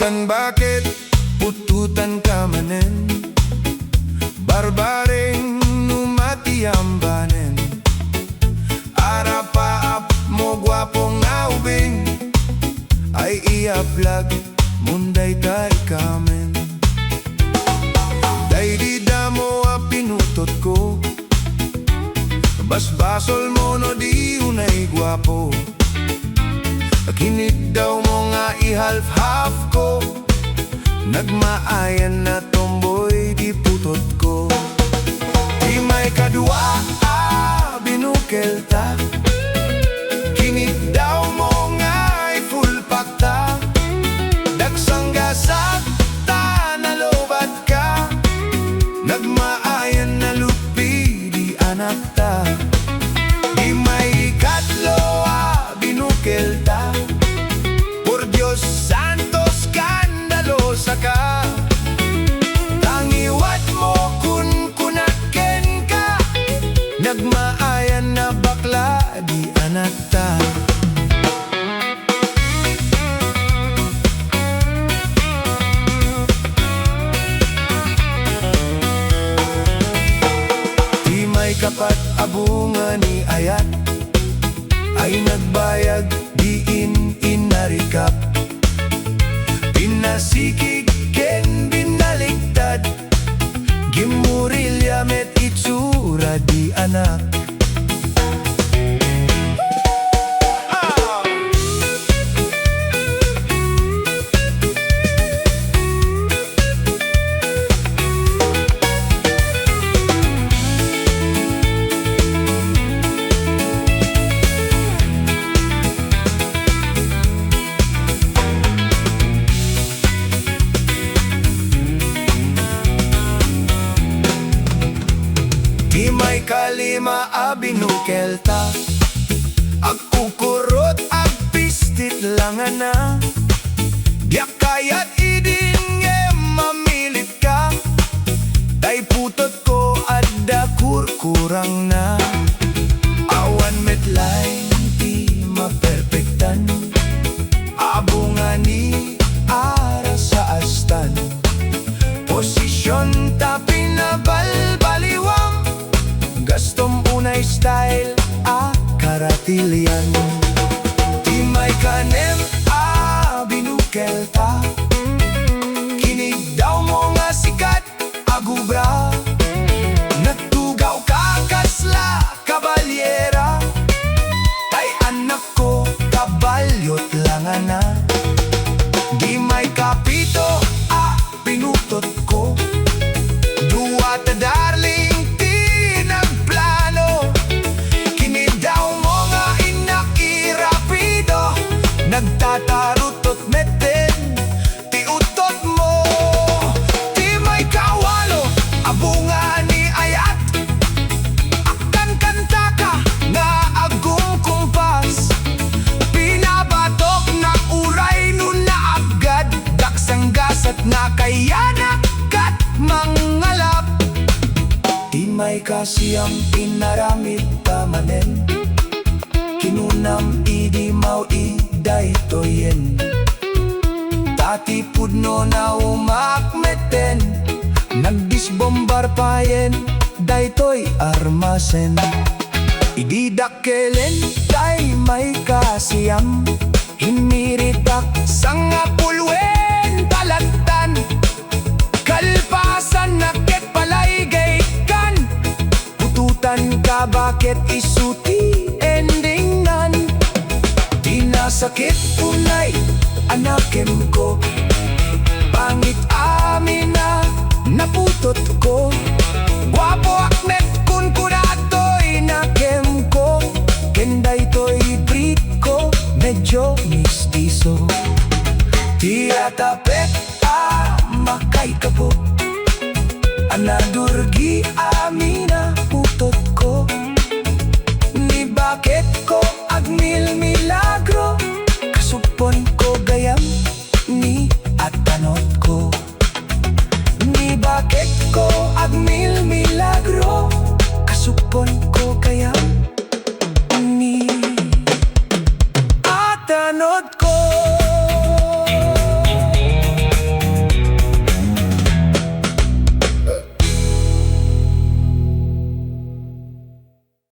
pututan, bakit pututan ka manen? Barbareng numatiambanen. Arapaap mo gwapong naubing, ay iaplag munday tay kamen. Day di damo a pinutot ko, basbasol mo no di unay gwapo. Kinig daw mo nga ihalf-half ko, nagmaayan na tomboy di putot ko. Di may kadwa binukel ta, kinig daw mo nga i-full pack ta. Dagsang gasak ta nalobat ka, nagmaayan na lupi di anak ta. Di may katlo binukel ta, por Dios santo skandalosa ka. Tangiwat mo kun kunaken ka, nagmaayan na bakla di anak ta. Di may kapat abunga ni ayat, ay nagbayag diin inarikap. Pinasikig ken binaligtad, gimurilya met itsura di anak. Di may kalima binukel ta, ag ukurot ag pistit lang na. Di kayat idin mamilit ka, tay putot ko adda kurkurang na. Awan metlay di maperpektan, abunga ni ara sa astan. Posisyon ta pinabalbaliwang, gastom unay style karatilian. Di may kanem binukel ta, kinig daw mo nga sikat agubra. Natugaw ka kasla kabalyera, ay anak ko kabalyot lang na. Di may kapito pinutot ko, duwa ta darling nagtatarutot meten ti utot mo. Di may kawalo abunga ni ayat, akan kanta ka nga agum kumpas. Pinabatok na uray nun na agad, daksang gasat na kayana kat mangalap. Di may kasiyang pinaramit tamanen, kinunam idi mau daytoyen. Tati pudno na umakmeten, nagdisbombar payen daytoy armasen. Ididakelen tay may kasiyam, hiniritak sang apulwen talatan. Kalpasan naket palaygay kan, pututan ka bakit isuti ending nan. Sakit unay anakem ko, pangit amin na naputot ko. Guwapo aknet kun kunatoy nakem ko, kenday to'y breed ko medyo mistiso. Tiyatapet makay ka po, anadurgi amin na putot ko. Ni bakit ko agmil milagro, kasupon ko gayam ni atanot ko. Ni bakit ko agmil milagro, kasupon ko gayam